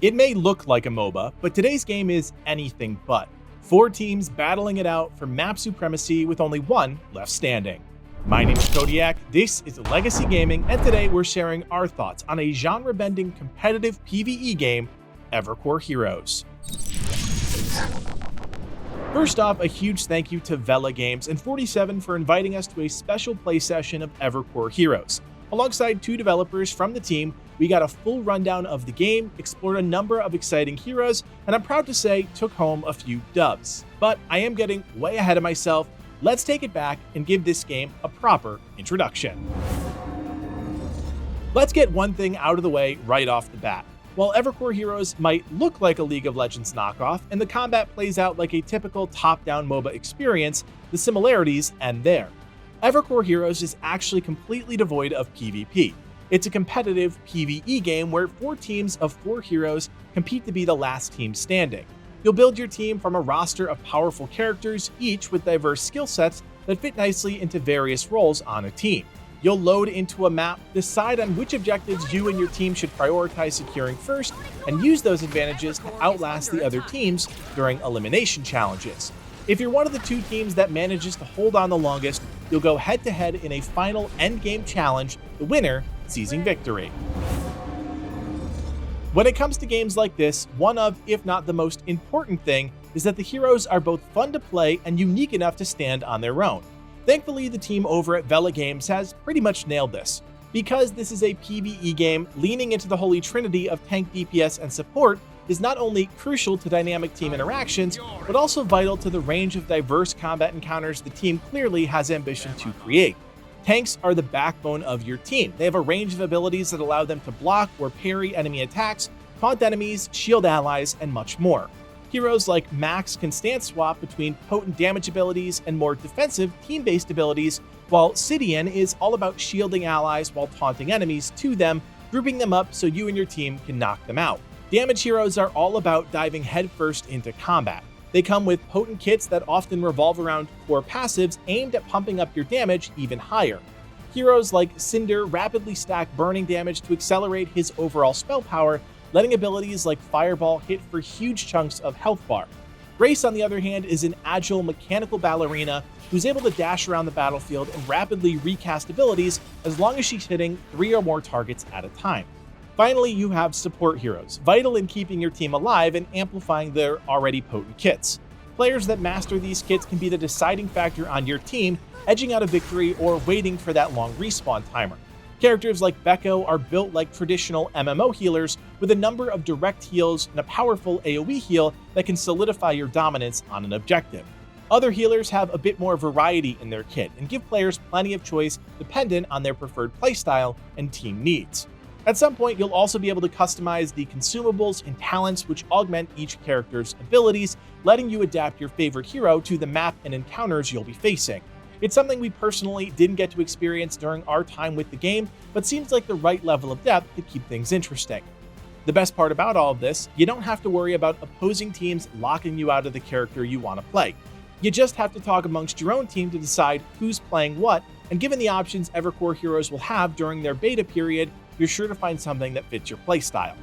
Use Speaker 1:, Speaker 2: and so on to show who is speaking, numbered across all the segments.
Speaker 1: It may look like a MOBA, but today's game is anything but. 4 teams battling it out for map supremacy with only one left standing. My name is Codiak, this is Legacy Gaming, and today we're sharing our thoughts on a genre-bending competitive PvE game, Evercore Heroes. First off, a huge thank you to Vela Games and 47 for inviting us to a special play session of Evercore Heroes. Alongside 2 developers from the team, we got a full rundown of the game, explored a number of exciting heroes, and I'm proud to say took home a few dubs. But I am getting way ahead of myself. Let's take it back and give this game a proper introduction. Let's get one thing out of the way right off the bat. While Evercore Heroes might look like a League of Legends knockoff, and the combat plays out like a typical top-down MOBA experience, the similarities end there. Evercore Heroes is actually completely devoid of PvP. It's a competitive PvE game where 4 teams of 4 heroes compete to be the last team standing. You'll build your team from a roster of powerful characters, each with diverse skill sets that fit nicely into various roles on a team. You'll load into a map, decide on which objectives you and your team should prioritize securing first, and use those advantages to outlast the other teams during elimination challenges. If you're one of the 2 teams that manages to hold on the longest, you'll go head-to-head in a final endgame challenge, the winner seizing victory. When it comes to games like this, one of, if not the most important thing, is that the heroes are both fun to play and unique enough to stand on their own. Thankfully, the team over at Vela Games has pretty much nailed this. Because this is a PvE game, leaning into the holy trinity of tank DPS and support is not only crucial to dynamic team interactions, but also vital to the range of diverse combat encounters the team clearly has ambition to create. Tanks are the backbone of your team. They have a range of abilities that allow them to block or parry enemy attacks, taunt enemies, shield allies, and much more. Heroes like Max can stance swap between potent damage abilities and more defensive team-based abilities, while Sidian is all about shielding allies while taunting enemies to them, grouping them up so you and your team can knock them out. Damage heroes are all about diving headfirst into combat. They come with potent kits that often revolve around core passives aimed at pumping up your damage even higher. Heroes like Cinder rapidly stack burning damage to accelerate his overall spell power, letting abilities like Fireball hit for huge chunks of health bar. Grace, on the other hand, is an agile mechanical ballerina who's able to dash around the battlefield and rapidly recast abilities as long as she's hitting 3 or more targets at a time. Finally, you have support heroes, vital in keeping your team alive and amplifying their already potent kits. Players that master these kits can be the deciding factor on your team, edging out a victory or waiting for that long respawn timer. Characters like Beko are built like traditional MMO healers with a number of direct heals and a powerful AoE heal that can solidify your dominance on an objective. Other healers have a bit more variety in their kit and give players plenty of choice dependent on their preferred playstyle and team needs. At some point, you'll also be able to customize the consumables and talents which augment each character's abilities, letting you adapt your favorite hero to the map and encounters you'll be facing. It's something we personally didn't get to experience during our time with the game, but seems like the right level of depth to keep things interesting. The best part about all of this, you don't have to worry about opposing teams locking you out of the character you want to play. You just have to talk amongst your own team to decide who's playing what, and given the options Evercore Heroes will have during their beta period, you're sure to find something that fits your playstyle.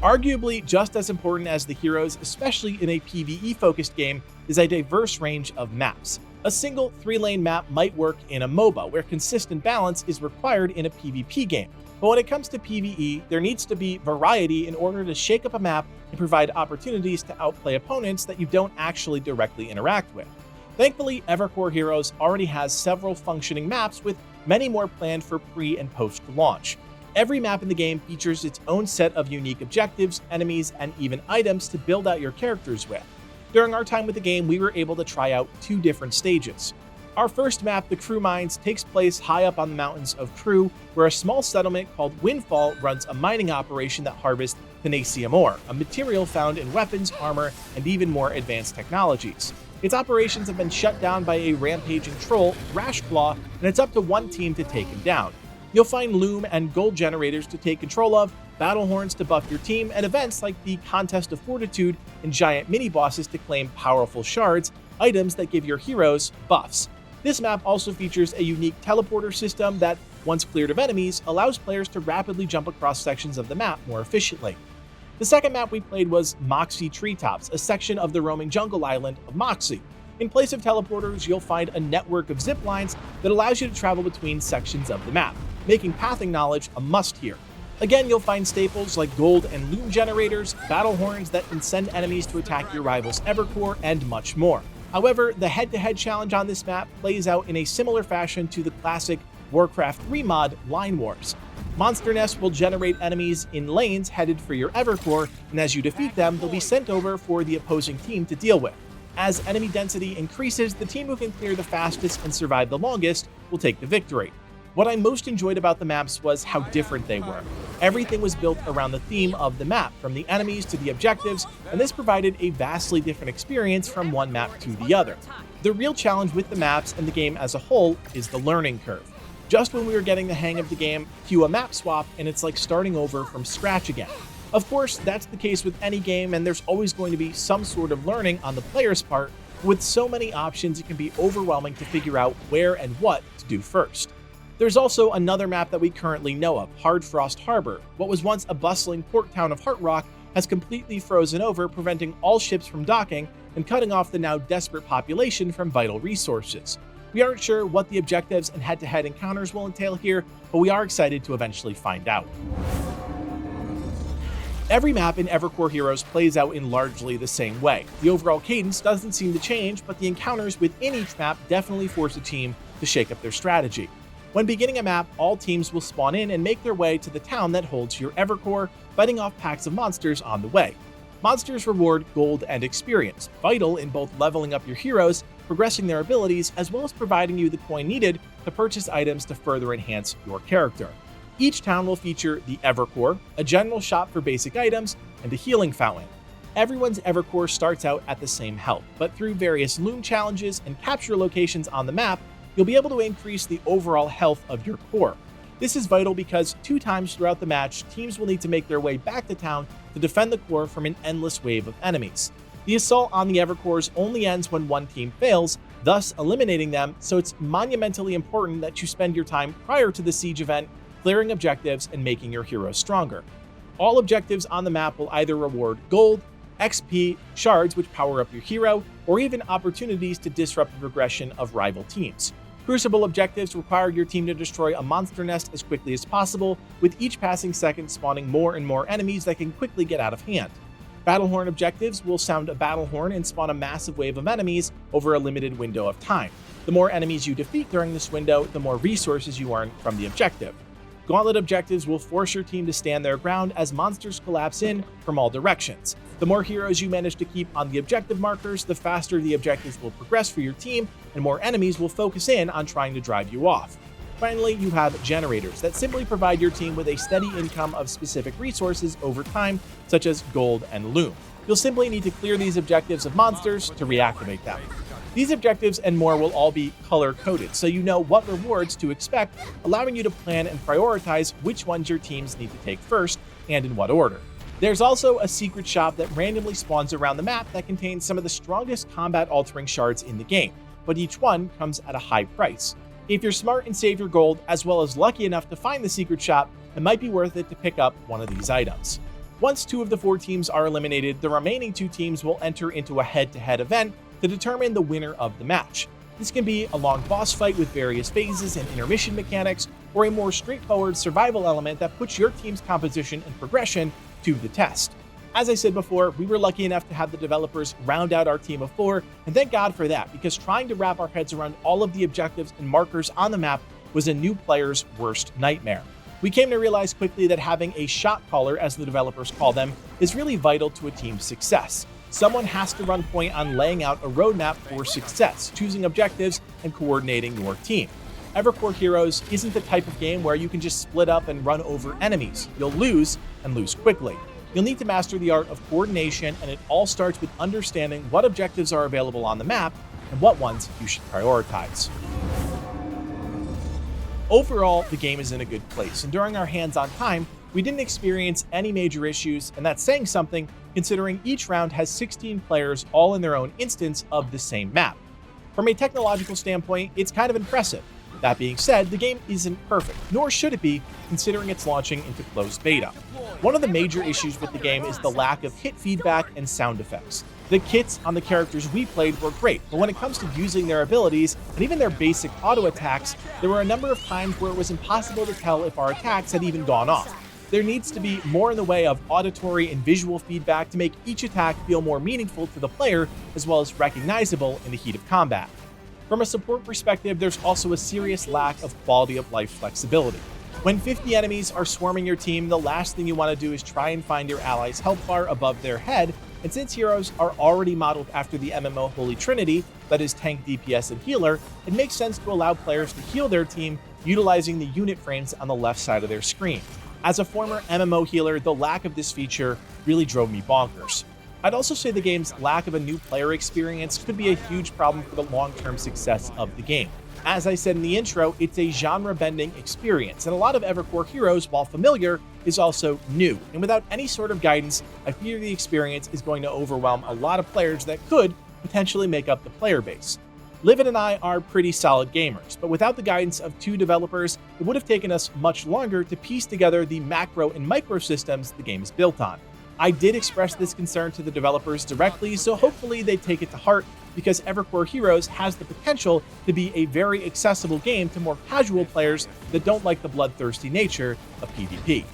Speaker 1: Arguably just as important as the heroes, especially in a PvE-focused game, is a diverse range of maps. A single 3-lane map might work in a MOBA, where consistent balance is required in a PvP game. But when it comes to PvE, there needs to be variety in order to shake up a map and provide opportunities to outplay opponents that you don't actually directly interact with. Thankfully, Evercore Heroes already has several functioning maps with many more planned for pre- and post-launch. Every map in the game features its own set of unique objectives, enemies, and even items to build out your characters with. During our time with the game, we were able to try out 2 different stages. Our first map, the Crew Mines, takes place high up on the mountains of Crew, where a small settlement called Windfall runs a mining operation that harvests Tenacium ore, a material found in weapons, armor, and even more advanced technologies. Its operations have been shut down by a rampaging troll, Thrashclaw, and it's up to one team to take him down. You'll find loom and gold generators to take control of, battle horns to buff your team, and events like the Contest of Fortitude and giant mini-bosses to claim powerful shards, items that give your heroes buffs. This map also features a unique teleporter system that once cleared of enemies, allows players to rapidly jump across sections of the map more efficiently. The second map we played was Moxie Treetops, a section of the roaming jungle island of Moxie. In place of teleporters, you'll find a network of zip lines that allows you to travel between sections of the map, making pathing knowledge a must here. Again, you'll find staples like gold and loom generators, battle horns that can send enemies to attack your rival's Evercore, and much more. However, the head-to-head challenge on this map plays out in a similar fashion to the classic Warcraft 3 mod, Line Wars. Monster nests will generate enemies in lanes headed for your Evercore, and as you defeat them, they'll be sent over for the opposing team to deal with. As enemy density increases, the team who can clear the fastest and survive the longest will take the victory. What I most enjoyed about the maps was how different they were. Everything was built around the theme of the map, from the enemies to the objectives, and this provided a vastly different experience from one map to the other. The real challenge with the maps and the game as a whole is the learning curve. Just when we were getting the hang of the game, cue a map swap and it's like starting over from scratch again. Of course, that's the case with any game, and there's always going to be some sort of learning on the player's part. With so many options, it can be overwhelming to figure out where and what to do first. There's also another map that we currently know of, Hard Frost Harbor. What was once a bustling port town of Heart Rock has completely frozen over, preventing all ships from docking and cutting off the now desperate population from vital resources. We aren't sure what the objectives and head-to-head encounters will entail here, but we are excited to eventually find out. Every map in Evercore Heroes plays out in largely the same way. The overall cadence doesn't seem to change, but the encounters within each map definitely force a team to shake up their strategy. When beginning a map, all teams will spawn in and make their way to the town that holds your Evercore, fighting off packs of monsters on the way. Monsters reward gold and experience, vital in both leveling up your heroes, progressing their abilities, as well as providing you the coin needed to purchase items to further enhance your character. Each town will feature the Evercore, a general shop for basic items, and a healing fountain. Everyone's Evercore starts out at the same health, but through various loom challenges and capture locations on the map, you'll be able to increase the overall health of your core. This is vital because 2 times throughout the match, teams will need to make their way back to town to defend the core from an endless wave of enemies. The assault on the Evercores only ends when one team fails, thus eliminating them, so it's monumentally important that you spend your time prior to the siege event clearing objectives and making your heroes stronger. All objectives on the map will either reward gold, XP, shards which power up your hero, or even opportunities to disrupt the progression of rival teams. Crucible objectives require your team to destroy a monster nest as quickly as possible, with each passing second spawning more and more enemies that can quickly get out of hand. Battlehorn objectives will sound a battle horn and spawn a massive wave of enemies over a limited window of time. The more enemies you defeat during this window, the more resources you earn from the objective. Gauntlet objectives will force your team to stand their ground as monsters collapse in from all directions. The more heroes you manage to keep on the objective markers, the faster the objectives will progress for your team, and more enemies will focus in on trying to drive you off. Finally, you have generators that simply provide your team with a steady income of specific resources over time, such as gold and loom. You'll simply need to clear these objectives of monsters to reactivate them. These objectives and more will all be color-coded, so you know what rewards to expect, allowing you to plan and prioritize which ones your teams need to take first and in what order. There's also a secret shop that randomly spawns around the map that contains some of the strongest combat-altering shards in the game, but each one comes at a high price. If you're smart and save your gold, as well as lucky enough to find the secret shop, it might be worth it to pick up one of these items. Once 2 of the 4 teams are eliminated, the remaining 2 teams will enter into a head-to-head event to determine the winner of the match. This can be a long boss fight with various phases and intermission mechanics, or a more straightforward survival element that puts your team's composition and progression to the test. As I said before, we were lucky enough to have the developers round out our team of 4, and thank God for that, because trying to wrap our heads around all of the objectives and markers on the map was a new player's worst nightmare. We came to realize quickly that having a shot caller, as the developers call them, is really vital to a team's success. Someone has to run point on laying out a roadmap for success, choosing objectives, and coordinating your team. Evercore Heroes isn't the type of game where you can just split up and run over enemies. You'll lose, and lose quickly. You'll need to master the art of coordination, and it all starts with understanding what objectives are available on the map and what ones you should prioritize. Overall, the game is in a good place, and during our hands-on time, we didn't experience any major issues, and that's saying something considering each round has 16 players all in their own instance of the same map. From a technological standpoint, it's kind of impressive. That being said, the game isn't perfect, nor should it be, considering it's launching into closed beta. One of the major issues with the game is the lack of hit feedback and sound effects. The kits on the characters we played were great, but when it comes to using their abilities, and even their basic auto attacks, there were a number of times where it was impossible to tell if our attacks had even gone off. There needs to be more in the way of auditory and visual feedback to make each attack feel more meaningful to the player, as well as recognizable in the heat of combat. From a support perspective, there's also a serious lack of quality of life flexibility. When 50 enemies are swarming your team, the last thing you want to do is try and find your allies' health bar above their head, and since heroes are already modeled after the MMO Holy Trinity, that is tank, DPS, and healer, it makes sense to allow players to heal their team utilizing the unit frames on the left side of their screen. As a former MMO healer, the lack of this feature really drove me bonkers. I'd also say the game's lack of a new player experience could be a huge problem for the long-term success of the game. As I said in the intro, it's a genre-bending experience, and a lot of Evercore Heroes, while familiar, is also new. And without any sort of guidance, I fear the experience is going to overwhelm a lot of players that could potentially make up the player base. Livid and I are pretty solid gamers, but without the guidance of two developers, it would have taken us much longer to piece together the macro and micro systems the game is built on. I did express this concern to the developers directly, so hopefully they take it to heart, because Evercore Heroes has the potential to be a very accessible game to more casual players that don't like the bloodthirsty nature of PvP.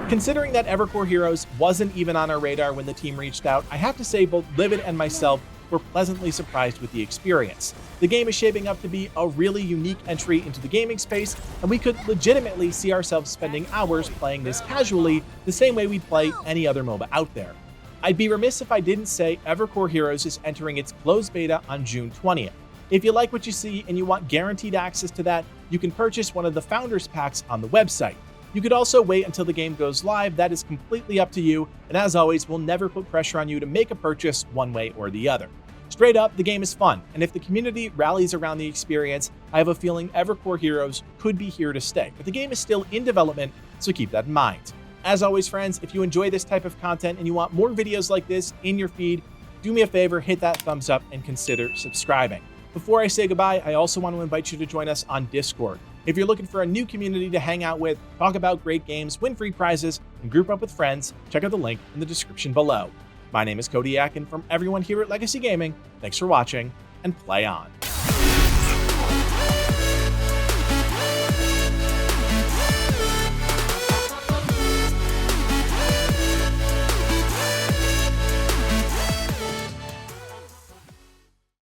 Speaker 1: Considering that Evercore Heroes wasn't even on our radar when the team reached out, I have to say both Livid and myself were pleasantly surprised with the experience. The game is shaping up to be a really unique entry into the gaming space, and we could legitimately see ourselves spending hours playing this casually, the same way we'd play any other MOBA out there. I'd be remiss if I didn't say Evercore Heroes is entering its closed beta on June 20th. If you like what you see and you want guaranteed access to that, you can purchase one of the Founders Packs on the website. You could also wait until the game goes live, that is completely up to you, and as always, we'll never put pressure on you to make a purchase one way or the other. Straight up, the game is fun, and if the community rallies around the experience, I have a feeling Evercore Heroes could be here to stay, but the game is still in development, so keep that in mind. As always, friends, if you enjoy this type of content and you want more videos like this in your feed, do me a favor, hit that thumbs up and consider subscribing. Before I say goodbye, I also want to invite you to join us on Discord. If you're looking for a new community to hang out with, talk about great games, win free prizes, and group up with friends, check out the link in the description below. My name is Codiak, and from everyone here at Legacy Gaming, thanks for watching, and play on.